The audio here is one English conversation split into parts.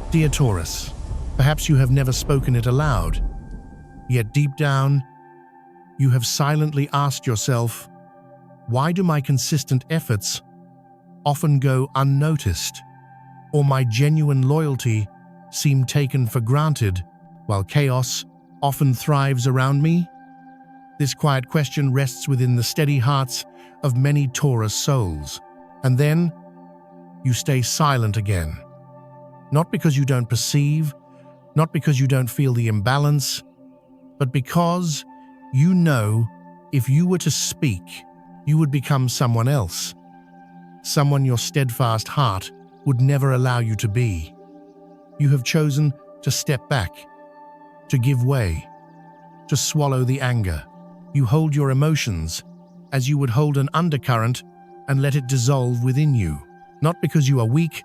Dear Taurus, perhaps you have never spoken it aloud, yet deep down, you have silently asked yourself, why do my consistent efforts often go unnoticed, or my genuine loyalty seem taken for granted, while chaos often thrives around me? This quiet question rests within the steady hearts of many Taurus souls, and then you stay silent again. Not because you don't perceive, not because you don't feel the imbalance, but because you know if you were to speak, you would become someone else, someone your steadfast heart would never allow you to be. You have chosen to step back, to give way, to swallow the anger. You hold your emotions as you would hold an undercurrent and let it dissolve within you, not because you are weak,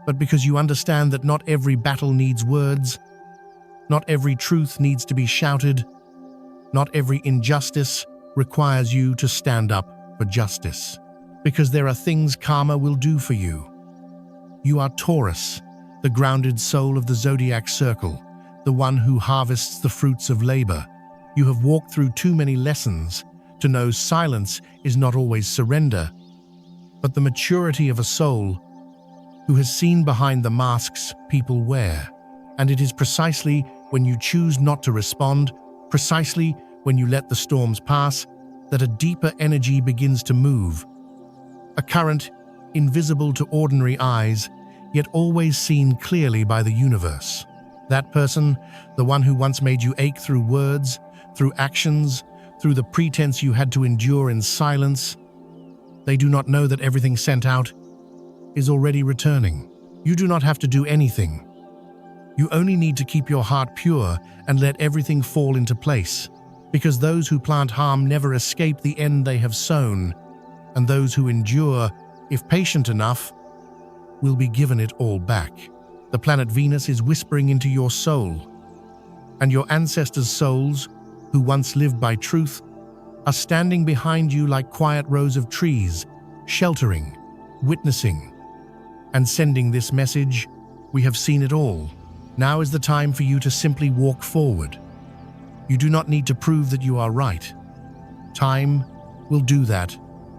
but because you understand that not every battle needs words, not every truth needs to be shouted, not every injustice requires you to stand up for justice, because there are things karma will do for you. You are Taurus, the grounded soul of the zodiac circle, the one who harvests the fruits of labor. You have walked through too many lessons to know silence is not always surrender, but the maturity of a soul who has seen behind the masks people wear. And it is precisely when you choose not to respond, precisely when you let the storms pass, that a deeper energy begins to move. A current invisible to ordinary eyes, yet always seen clearly by the universe. That person, the one who once made you ache through words, through actions, through the pretense you had to endure in silence, they do not know that everything sent out is already returning. You do not have to do anything. You only need to keep your heart pure and let everything fall into place, because those who plant harm never escape the end they have sown, and those who endure, if patient enough, will be given it all back. The planet Venus is whispering into your soul, and your ancestors' souls, who once lived by truth, are standing behind you like quiet rows of trees, sheltering, witnessing, and sending this message: we have seen it all. Now is the time for you to simply walk forward. You do not need to prove that you are right. Time will do that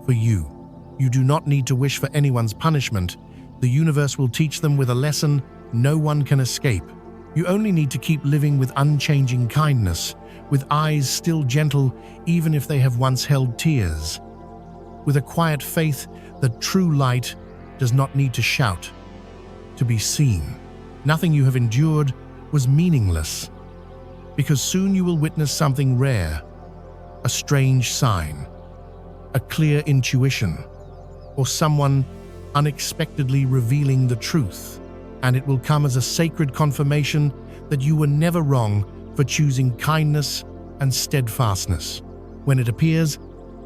for you. You do not need to wish for anyone's punishment. The universe will teach them with a lesson no one can escape. You only need to keep living with unchanging kindness, with eyes still gentle even if they have once held tears, with a quiet faith that true light does not need to shout to be seen. Nothing you have endured was meaningless, because soon you will witness something rare, a strange sign, a clear intuition, or someone unexpectedly revealing the truth, and it will come as a sacred confirmation that you were never wrong for choosing kindness and steadfastness. When it appears,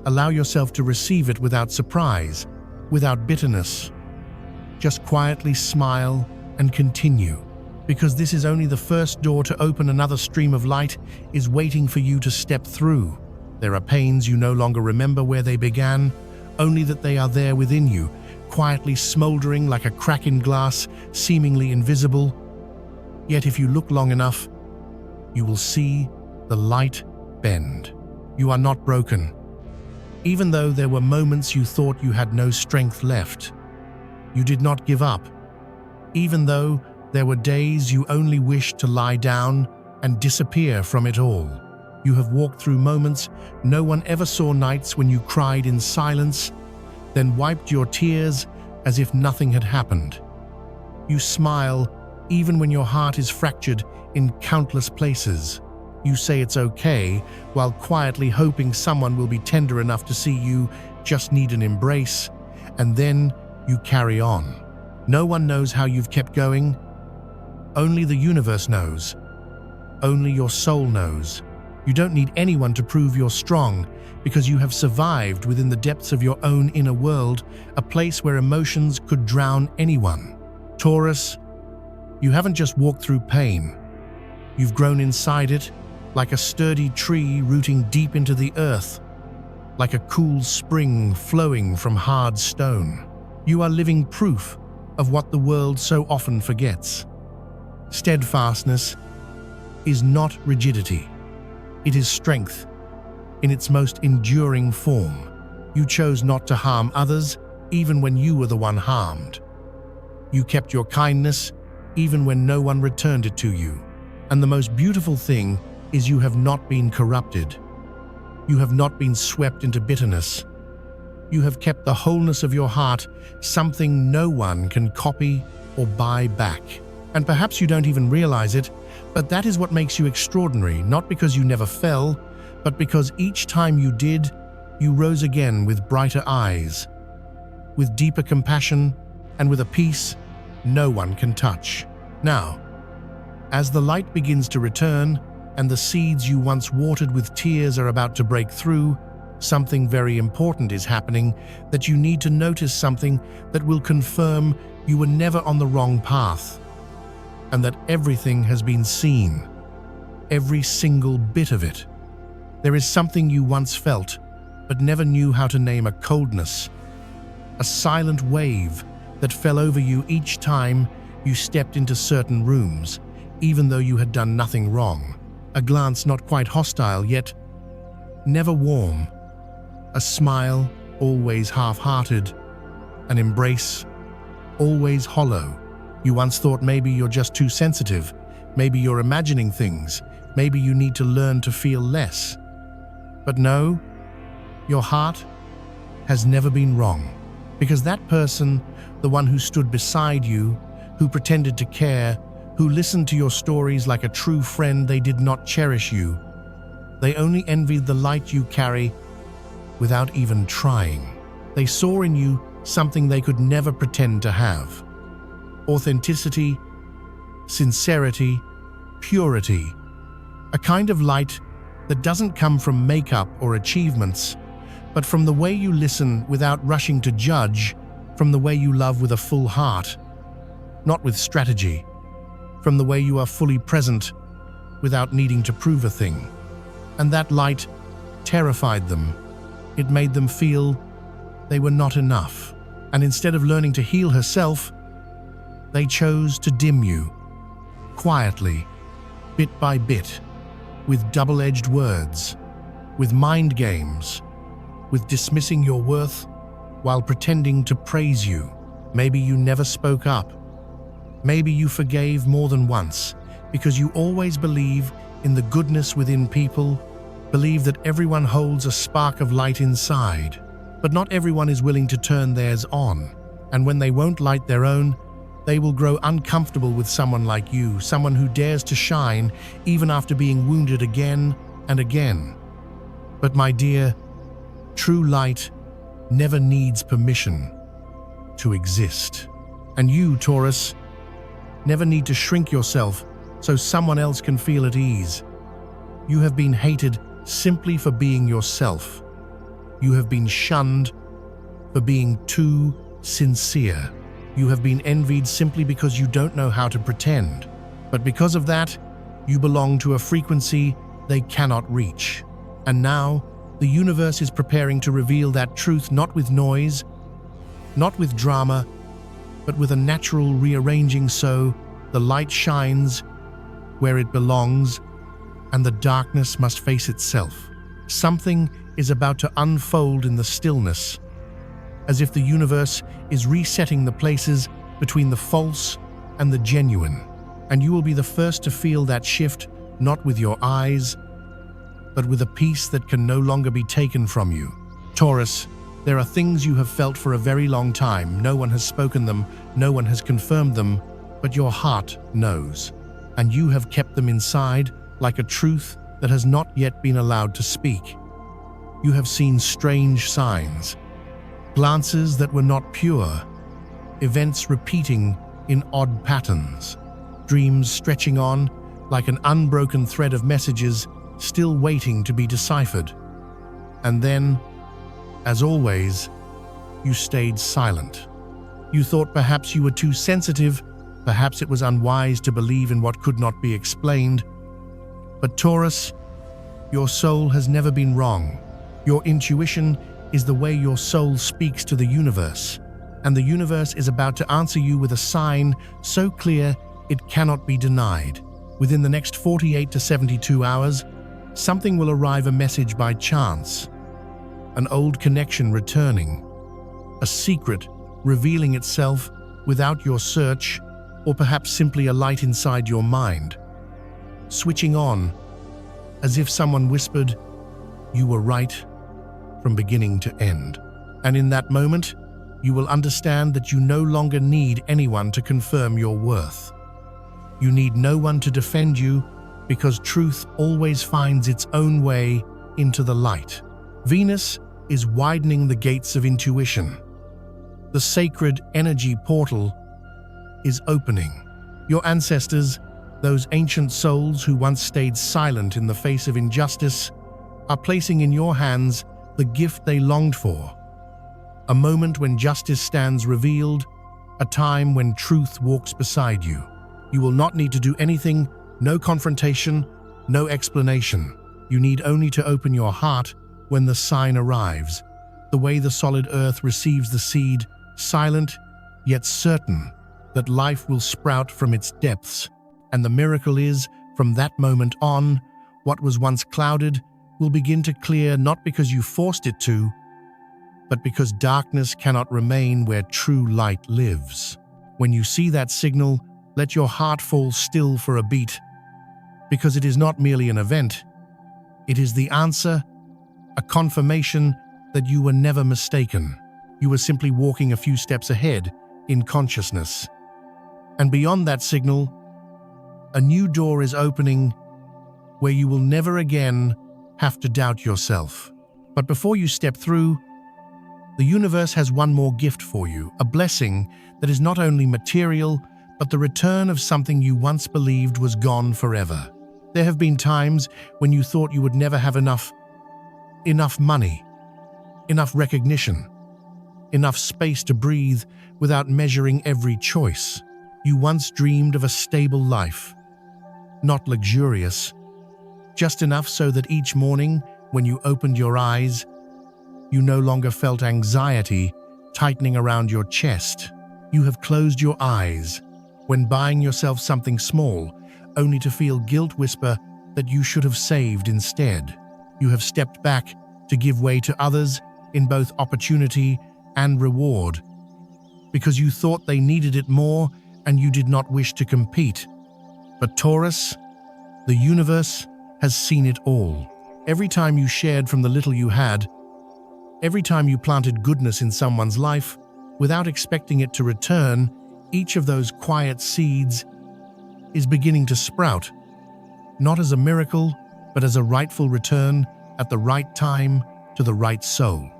allow yourself to receive it without surprise, without bitterness. Just quietly smile and continue, because this is only the first door to open. Another stream of light is waiting for you to step through. There are pains you no longer remember where they began, only that they are there within you, quietly smoldering like a crack in glass, seemingly invisible. Yet if you look long enough, you will see the light bend. You are not broken. Even though there were moments you thought you had no strength left, you did not give up. Even though there were days you only wished to lie down and disappear from it all. You have walked through moments no one ever saw, nights when you cried in silence, then wiped your tears as if nothing had happened. You smile even when your heart is fractured in countless places. You say it's okay, while quietly hoping someone will be tender enough to see you just need an embrace, and then you carry on. No one knows how you've kept going. Only the universe knows. Only your soul knows. You don't need anyone to prove you're strong, because you have survived within the depths of your own inner world, a place where emotions could drown anyone. Taurus, you haven't just walked through pain. You've grown inside it, like a sturdy tree rooting deep into the earth, like a cool spring flowing from hard stone. You are living proof of what the world so often forgets. Steadfastness is not rigidity. It is strength in its most enduring form. You chose not to harm others even when you were the one harmed. You kept your kindness even when no one returned it to you. And the most beautiful thing is you have not been corrupted. You have not been swept into bitterness. You have kept the wholeness of your heart, something no one can copy or buy back. And perhaps you don't even realize it, but that is what makes you extraordinary, not because you never fell, but because each time you did, you rose again with brighter eyes, with deeper compassion, and with a peace no one can touch. Now, as the light begins to return, and the seeds you once watered with tears are about to break through, something very important is happening, that you need to notice something that will confirm you were never on the wrong path, and that everything has been seen, every single bit of it. There is something you once felt, but never knew how to name: a coldness, a silent wave that fell over you each time you stepped into certain rooms, even though you had done nothing wrong. A glance not quite hostile, yet never warm. A smile, always half-hearted. An embrace, always hollow. You once thought maybe you're just too sensitive, maybe you're imagining things, maybe you need to learn to feel less. But no, your heart has never been wrong. Because that person, the one who stood beside you, who pretended to care, who listened to your stories like a true friend, they did not cherish you. They only envied the light you carry without even trying. They saw in you something they could never pretend to have. Authenticity, sincerity, purity. A kind of light that doesn't come from makeup or achievements, but from the way you listen without rushing to judge, from the way you love with a full heart, not with strategy, from the way you are fully present without needing to prove a thing. And that light terrified them. It made them feel they were not enough. And instead of learning to heal herself, they chose to dim you, quietly, bit by bit, with double-edged words, with mind games, with dismissing your worth while pretending to praise you. Maybe you never spoke up. Maybe you forgave more than once, because you always believe in the goodness within people, believe that everyone holds a spark of light inside. But not everyone is willing to turn theirs on, and when they won't light their own, they will grow uncomfortable with someone like you, someone who dares to shine even after being wounded again and again. But my dear, true light never needs permission to exist. And you, Taurus, never need to shrink yourself so someone else can feel at ease. You have been hated simply for being yourself. You have been shunned for being too sincere. You have been envied simply because you don't know how to pretend. But because of that, you belong to a frequency they cannot reach. And now, the universe is preparing to reveal that truth, not with noise, not with drama, but with a natural rearranging, so the light shines where it belongs and the darkness must face itself. Something is about to unfold in the stillness, as if the universe is resetting the places between the false and the genuine. And you will be the first to feel that shift, not with your eyes, but with a peace that can no longer be taken from you. Taurus, there are things you have felt for a very long time. No one has spoken them, no one has confirmed them, but your heart knows. And you have kept them inside like a truth that has not yet been allowed to speak. You have seen strange signs, glances that were not pure, events repeating in odd patterns, dreams stretching on like an unbroken thread of messages still waiting to be deciphered. And then, as always, you stayed silent. You thought perhaps you were too sensitive, perhaps it was unwise to believe in what could not be explained. But Taurus, your soul has never been wrong. Your intuition is the way your soul speaks to the universe, and the universe is about to answer you with a sign so clear It cannot be denied. Within the next 48 to 72 hours, something will arrive, a message by chance, an old connection returning, a secret revealing itself without your search, or perhaps simply a light inside your mind, switching on, as if someone whispered, "You were right," from beginning to end. And in that moment, you will understand that you no longer need anyone to confirm your worth. You need no one to defend you, because truth always finds its own way into the light. Venus is widening the gates of intuition. The sacred energy portal is opening. Your ancestors, those ancient souls who once stayed silent in the face of injustice, are placing in your hands the gift they longed for. A moment when justice stands revealed, a time when truth walks beside you. You will not need to do anything, no confrontation, no explanation. You need only to open your heart when the sign arrives, the way the solid earth receives the seed, silent yet certain that life will sprout from its depths. And the miracle is, from that moment on, what was once clouded will begin to clear, not because you forced it to, but because darkness cannot remain where true light lives. When you see that signal, let your heart fall still for a beat, because it is not merely an event. It is the answer, a confirmation that you were never mistaken. You were simply walking a few steps ahead in consciousness. And beyond that signal, a new door is opening where you will never again have to doubt yourself. But before you step through, the universe has one more gift for you, a blessing that is not only material, but the return of something you once believed was gone forever. There have been times when you thought you would never have enough money, enough recognition, enough space to breathe without measuring every choice. You once dreamed of a stable life, not luxurious, just enough so that each morning, when you opened your eyes, you no longer felt anxiety tightening around your chest. You have closed your eyes when buying yourself something small, only to feel guilt whisper that you should have saved instead. You have stepped back to give way to others in both opportunity and reward, because you thought they needed it more and you did not wish to compete. But Taurus, the universe, has seen it all. Every time you shared from the little you had, every time you planted goodness in someone's life without expecting it to return, each of those quiet seeds is beginning to sprout, not as a miracle, but as a rightful return at the right time to the right soul.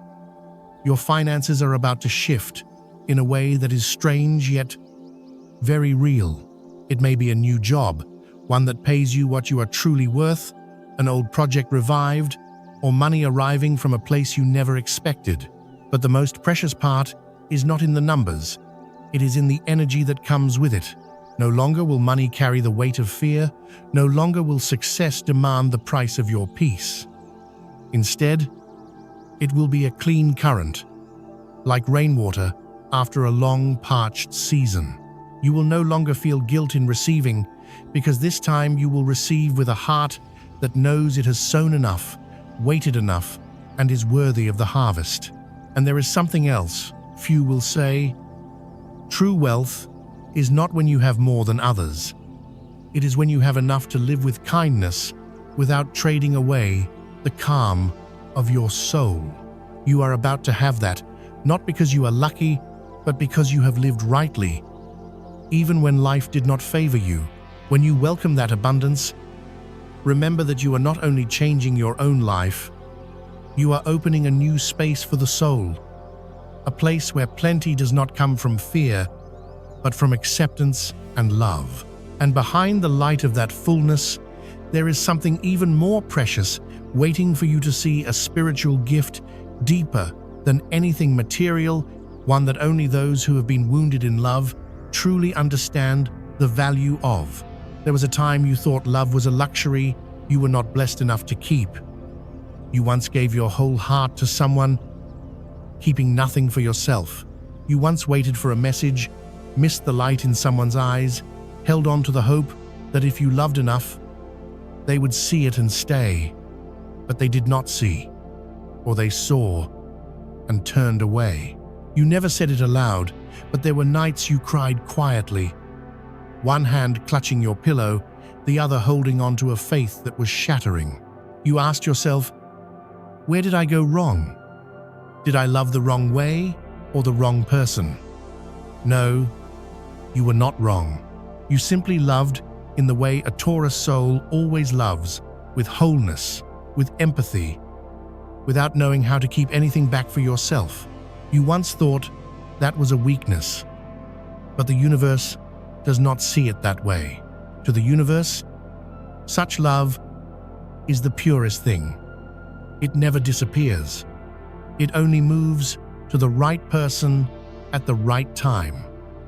Your finances are about to shift in a way that is strange yet very real. It may be a new job, one that pays you what you are truly worth, an old project revived, or money arriving from a place you never expected. But the most precious part is not in the numbers. It is in the energy that comes with it. No longer will money carry the weight of fear. No longer will success demand the price of your peace. Instead, it will be a clean current, like rainwater after a long, parched season. You will no longer feel guilt in receiving, because this time you will receive with a heart that knows it has sown enough, waited enough, and is worthy of the harvest. And there is something else. Few will say, true wealth is not when you have more than others. It is when you have enough to live with kindness without trading away the calm of your soul. You are about to have that, not because you are lucky, but because you have lived rightly, even when life did not favor you. When you welcome that abundance, remember that you are not only changing your own life, you are opening a new space for the soul, a place where plenty does not come from fear, but from acceptance and love. And behind the light of that fullness, there is something even more precious waiting for you to see, a spiritual gift deeper than anything material, one that only those who have been wounded in love truly understand the value of. There was a time you thought love was a luxury you were not blessed enough to keep. You once gave your whole heart to someone, keeping nothing for yourself. You once waited for a message, missed the light in someone's eyes, held on to the hope that if you loved enough, they would see it and stay. But they did not see, or they saw and turned away. You never said it aloud, but there were nights you cried quietly, one hand clutching your pillow, the other holding on to a faith that was shattering. You asked yourself, where did I go wrong? Did I love the wrong way or the wrong person? No, you were not wrong. You simply loved in the way a Taurus soul always loves, with wholeness, with empathy, without knowing how to keep anything back for yourself. You once thought that was a weakness, but the universe does not see it that way. To the universe, such love is the purest thing. It never disappears. It only moves to the right person at the right time.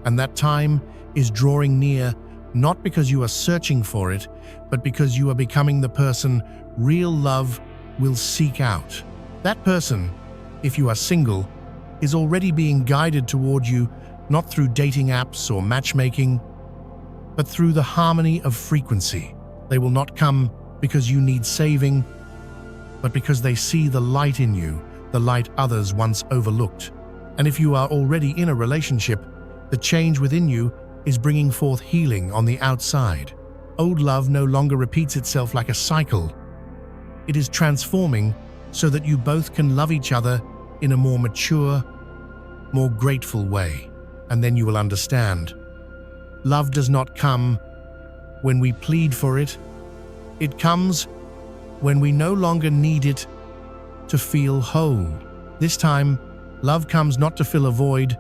And that time is drawing near, not because you are searching for it, but because you are becoming the person real love will seek out. That person, if you are single, is already being guided toward you, not through dating apps or matchmaking, but through the harmony of frequency. They will not come because you need saving, but because they see the light in you, the light others once overlooked. And if you are already in a relationship, the change within you is bringing forth healing on the outside. Old love no longer repeats itself like a cycle. It is transforming so that you both can love each other in a more mature, more grateful way. And then you will understand. Love does not come when we plead for it. It comes when we no longer need it to feel whole. This time, love comes not to fill a void,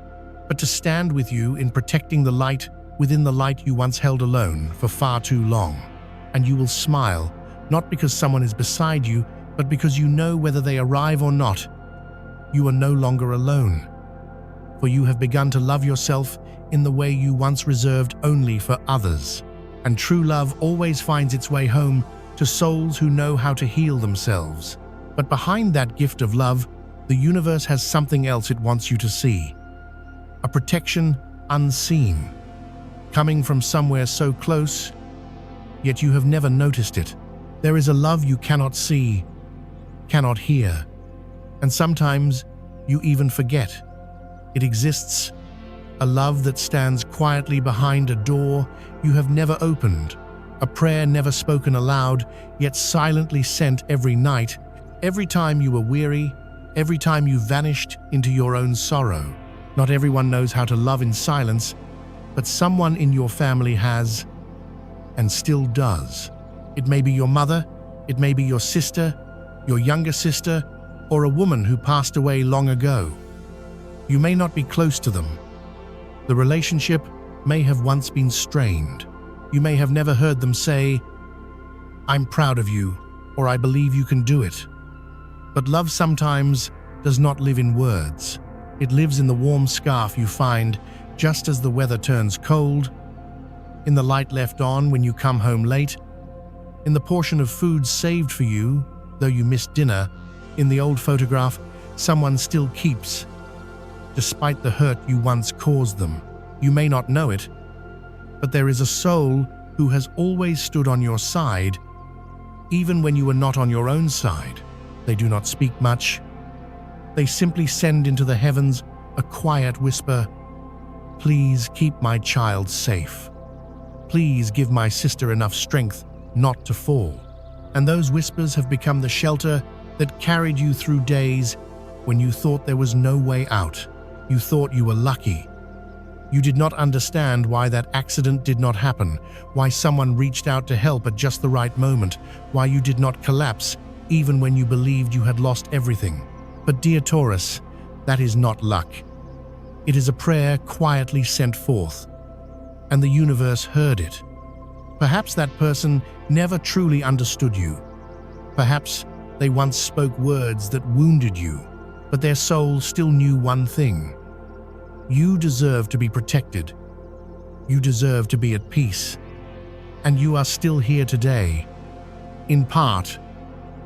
but to stand with you in protecting the light within the light you once held alone for far too long. And you will smile, not because someone is beside you, but because you know whether they arrive or not, you are no longer alone. For you have begun to love yourself in the way you once reserved only for others. And true love always finds its way home to souls who know how to heal themselves. But behind that gift of love, the universe has something else it wants you to see. A protection unseen, coming from somewhere so close, yet you have never noticed it. There is a love you cannot see, cannot hear, and sometimes you even forget. It exists, a love that stands quietly behind a door you have never opened, a prayer never spoken aloud, yet silently sent every night, every time you were weary, every time you vanished into your own sorrow. Not everyone knows how to love in silence, but someone in your family has, and still does. It may be your mother, it may be your sister, your younger sister, or a woman who passed away long ago. You may not be close to them. The relationship may have once been strained. You may have never heard them say, "I'm proud of you," or "I believe you can do it." But love sometimes does not live in words. It lives in the warm scarf you find just as the weather turns cold, in the light left on when you come home late, in the portion of food saved for you, though you missed dinner, in the old photograph someone still keeps, despite the hurt you once caused them. You may not know it, but there is a soul who has always stood on your side, even when you were not on your own side. They do not speak much. They simply send into the heavens a quiet whisper, "Please keep my child safe. Please give my sister enough strength not to fall." And those whispers have become the shelter that carried you through days when you thought there was no way out. You thought you were lucky. You did not understand why that accident did not happen, why someone reached out to help at just the right moment, why you did not collapse even when you believed you had lost everything. But dear Taurus, that is not luck. It is a prayer quietly sent forth, and the universe heard it. Perhaps that person never truly understood you. Perhaps they once spoke words that wounded you, but their soul still knew one thing. You deserve to be protected. You deserve to be at peace. And you are still here today, in part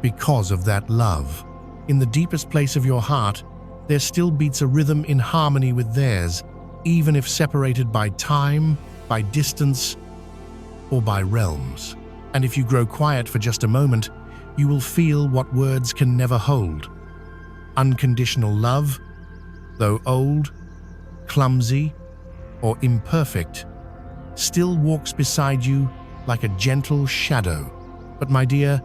because of that love. In the deepest place of your heart, there still beats a rhythm in harmony with theirs, even if separated by time, by distance, or by realms. And if you grow quiet for just a moment, you will feel what words can never hold. Unconditional love, though old, clumsy, or imperfect, still walks beside you like a gentle shadow. But my dear,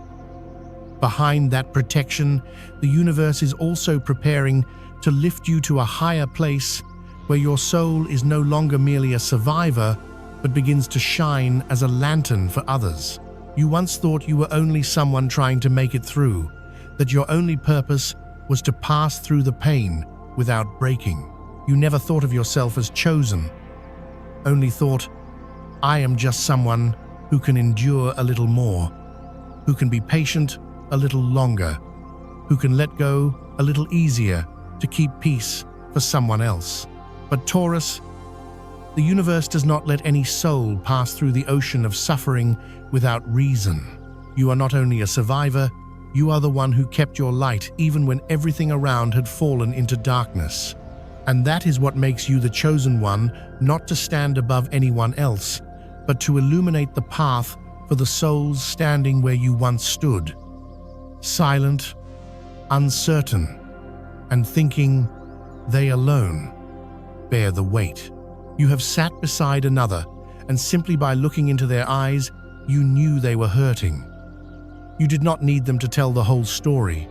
behind that protection, the universe is also preparing to lift you to a higher place where your soul is no longer merely a survivor, but begins to shine as a lantern for others. You once thought you were only someone trying to make it through, that your only purpose was to pass through the pain without breaking. You never thought of yourself as chosen, only thought, I am just someone who can endure a little more, who can be patient a little longer, who can let go a little easier to keep peace for someone else. But Taurus, the universe does not let any soul pass through the ocean of suffering without reason. You are not only a survivor, you are the one who kept your light even when everything around had fallen into darkness. And that is what makes you the chosen one, not to stand above anyone else, but to illuminate the path for the souls standing where you once stood. Silent, uncertain, and thinking they alone bear the weight. You have sat beside another, and simply by looking into their eyes, you knew they were hurting. You did not need them to tell the whole story.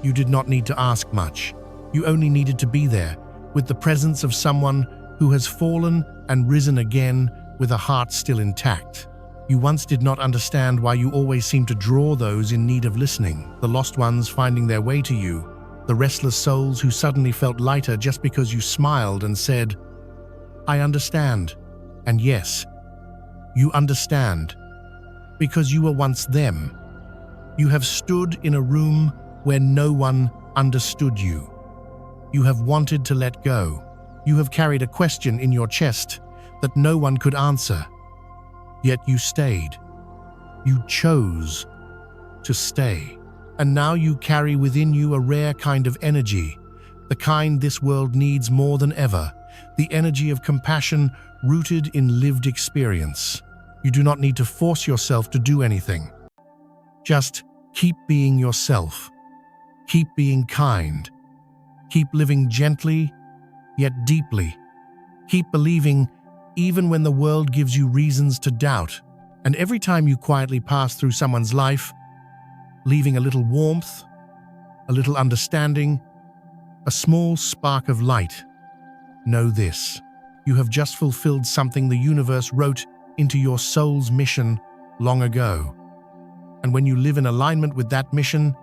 You did not need to ask much. You only needed to be there, with the presence of someone who has fallen and risen again with a heart still intact. You once did not understand why you always seemed to draw those in need of listening, the lost ones finding their way to you, the restless souls who suddenly felt lighter just because you smiled and said, I understand. And yes, you understand, because you were once them. You have stood in a room where no one understood you. You have wanted to let go. You have carried a question in your chest that no one could answer. Yet you stayed. You chose to stay. And now you carry within you a rare kind of energy, the kind this world needs more than ever, the energy of compassion rooted in lived experience. You do not need to force yourself to do anything. Just keep being yourself. Keep being kind. Keep living gently, yet deeply. Keep believing even when the world gives you reasons to doubt. And every time you quietly pass through someone's life, leaving a little warmth, a little understanding, a small spark of light, know this: you have just fulfilled something the universe wrote into your soul's mission long ago. And when you live in alignment with that mission,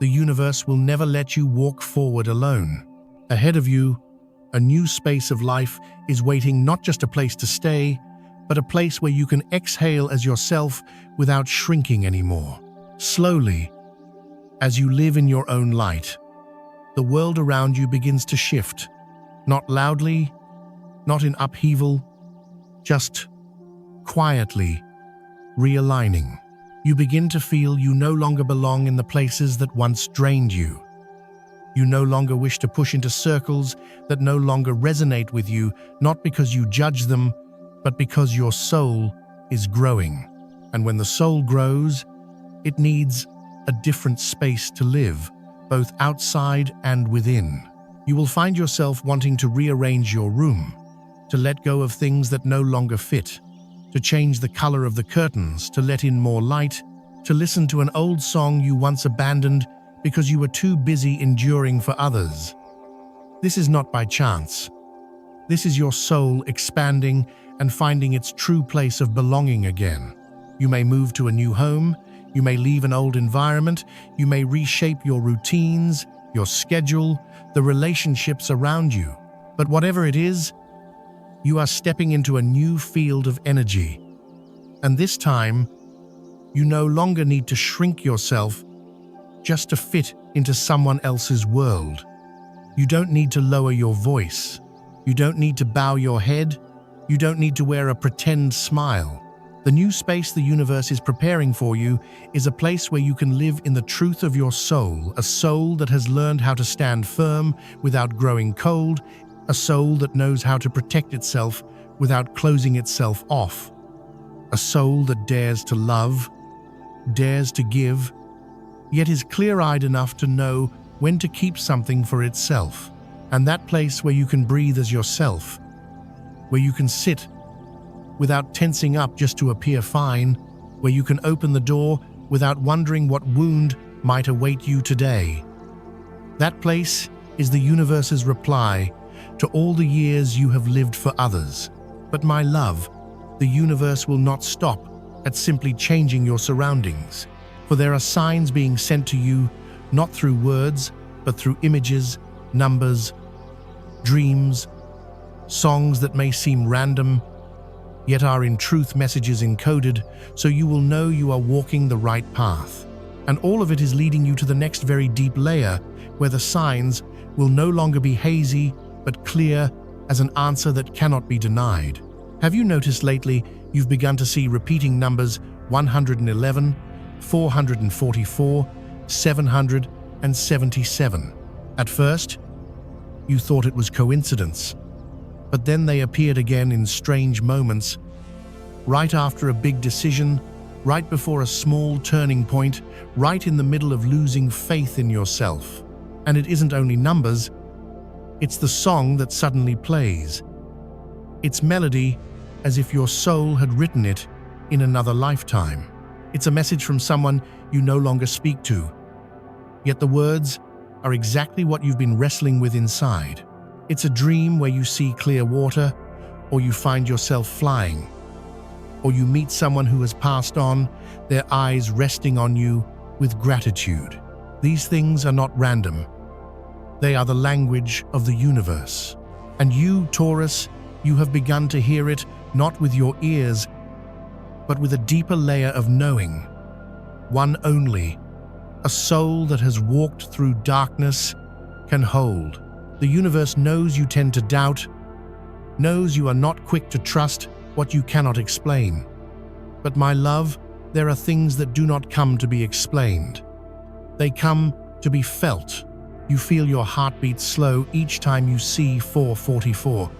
the universe will never let you walk forward alone. Ahead of you, a new space of life is waiting, not just a place to stay, but a place where you can exhale as yourself without shrinking anymore. Slowly, as you live in your own light, the world around you begins to shift, not loudly, not in upheaval, just quietly realigning. You begin to feel you no longer belong in the places that once drained you. You no longer wish to push into circles that no longer resonate with you, not because you judge them, but because your soul is growing. And when the soul grows, it needs a different space to live, both outside and within. You will find yourself wanting to rearrange your room, to let go of things that no longer fit, to change the color of the curtains, to let in more light, to listen to an old song you once abandoned because you were too busy enduring for others. This is not by chance. This is your soul expanding and finding its true place of belonging again. You may move to a new home, you may leave an old environment, you may reshape your routines, your schedule, the relationships around you. But whatever it is, you are stepping into a new field of energy. And this time, you no longer need to shrink yourself just to fit into someone else's world. You don't need to lower your voice. You don't need to bow your head. You don't need to wear a pretend smile. The new space the universe is preparing for you is a place where you can live in the truth of your soul, a soul that has learned how to stand firm without growing cold, a soul that knows how to protect itself without closing itself off, a soul that dares to love, dares to give, yet is clear-eyed enough to know when to keep something for itself. And that place where you can breathe as yourself, where you can sit without tensing up just to appear fine, where you can open the door without wondering what wound might await you today. That place is the universe's reply to all the years you have lived for others. But my love, the universe will not stop at simply changing your surroundings, for there are signs being sent to you not through words, but through images, numbers, dreams, songs that may seem random, yet are in truth messages encoded, so you will know you are walking the right path. And all of it is leading you to the next very deep layer, where the signs will no longer be hazy, but clear as an answer that cannot be denied. Have you noticed lately you've begun to see repeating numbers 111, 444, 777? At first, you thought it was coincidence, but then they appeared again in strange moments, right after a big decision, right before a small turning point, right in the middle of losing faith in yourself. And it isn't only numbers, it's the song that suddenly plays. It's melody as if your soul had written it in another lifetime. It's a message from someone you no longer speak to, yet the words are exactly what you've been wrestling with inside. It's a dream where you see clear water, or you find yourself flying, or you meet someone who has passed on, their eyes resting on you with gratitude. These things are not random. They are the language of the universe. And you, Taurus, you have begun to hear it not with your ears, but with a deeper layer of knowing. One only, a soul that has walked through darkness, can hold. The universe knows you tend to doubt, knows you are not quick to trust what you cannot explain. But my love, there are things that do not come to be explained. They come to be felt. You feel your heartbeat slow each time you see 444.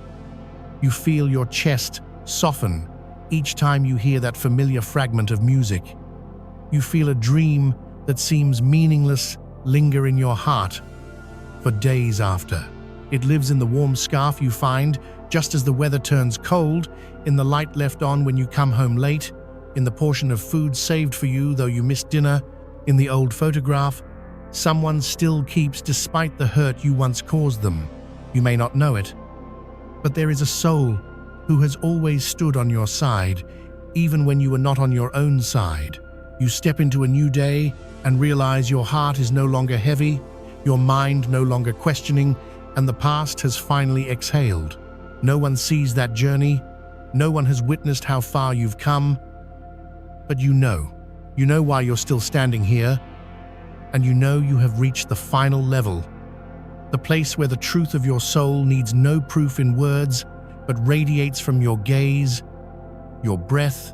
You feel your chest soften each time you hear that familiar fragment of music. You feel a dream that seems meaningless linger in your heart for days after. It lives in the warm scarf you find just as the weather turns cold, in the light left on when you come home late, in the portion of food saved for you though you missed dinner, in the old photograph someone still keeps despite the hurt you once caused them. You may not know it, but there is a soul who has always stood on your side, even when you were not on your own side. You step into a new day and realize your heart is no longer heavy, your mind no longer questioning, and the past has finally exhaled. No one sees that journey, no one has witnessed how far you've come, but you know why you're still standing here, and you know you have reached the final level, the place where the truth of your soul needs no proof in words, but radiates from your gaze, your breath,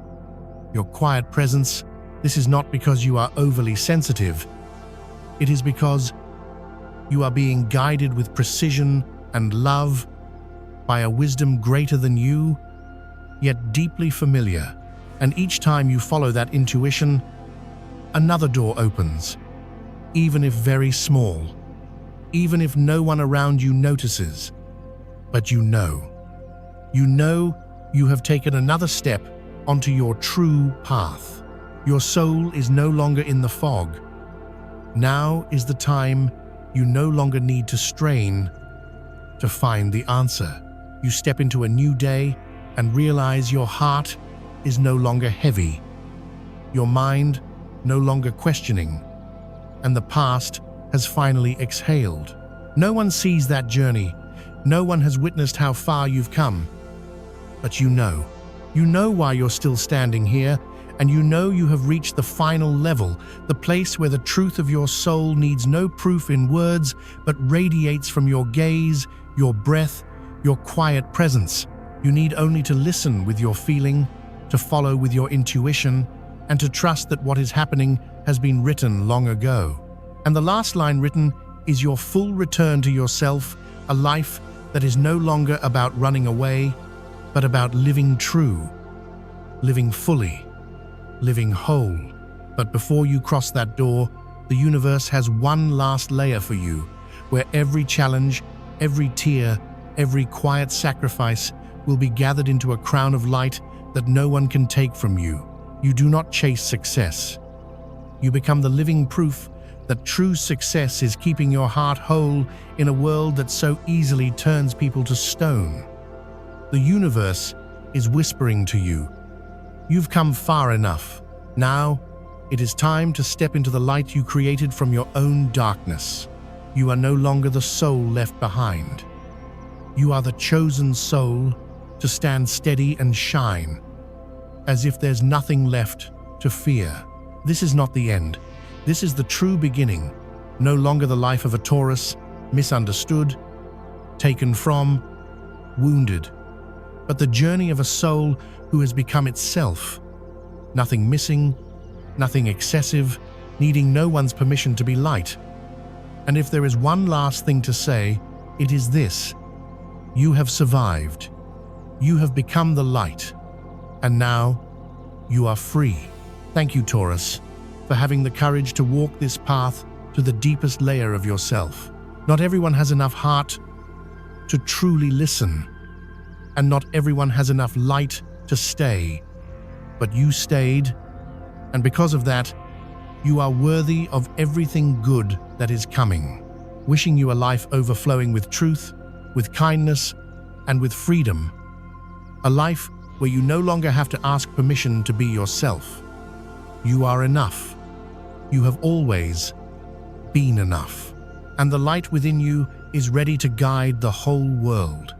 your quiet presence. This is not because you are overly sensitive. It is because you are being guided with precision and love by a wisdom greater than you, yet deeply familiar. And each time you follow that intuition, another door opens, even if very small, even if no one around you notices. But you know you have taken another step onto your true path. Your soul is no longer in the fog. Now is the time you no longer need to strain to find the answer. You step into a new day and realize your heart is no longer heavy, your mind no longer questioning, and the past has finally exhaled. No one sees that journey. No one has witnessed how far you've come. But you know why you're still standing here, and you have reached the final level, the place where the truth of your soul needs no proof in words, but radiates from your gaze, your breath, your quiet presence. You need only to listen with your feeling, to follow with your intuition, and to trust that what is happening has been written long ago. And the last line written is your full return to yourself, a life that is no longer about running away, but about living true. living fully, living whole. But before you cross that door, the universe has one last layer for you, where every challenge, every tear, every quiet sacrifice will be gathered into a crown of light that no one can take from you. You do not chase success. You become the living proof that true success is keeping your heart whole in a world that so easily turns people to stone. The universe is whispering to you, "You've come far enough. Now, it is time to step into the light you created from your own darkness. You are no longer the soul left behind. You are the chosen soul to stand steady and shine, as if there's nothing left to fear." This is not the end. This is the true beginning. No longer the life of a Taurus, misunderstood, taken from, wounded, but the journey of a soul who has become itself. Nothing missing, nothing excessive, needing no one's permission to be light. And if there is one last thing to say, it is this: you have survived. You have become the light. And now, you are free. Thank you, Taurus, for having the courage to walk this path to the deepest layer of yourself. Not everyone has enough heart to truly listen, and not everyone has enough light to stay. But you stayed, and because of that, you are worthy of everything good that is coming. Wishing you a life overflowing with truth, with kindness, and with freedom. A life where you no longer have to ask permission to be yourself. You are enough. You have always been enough. And the light within you is ready to guide the whole world.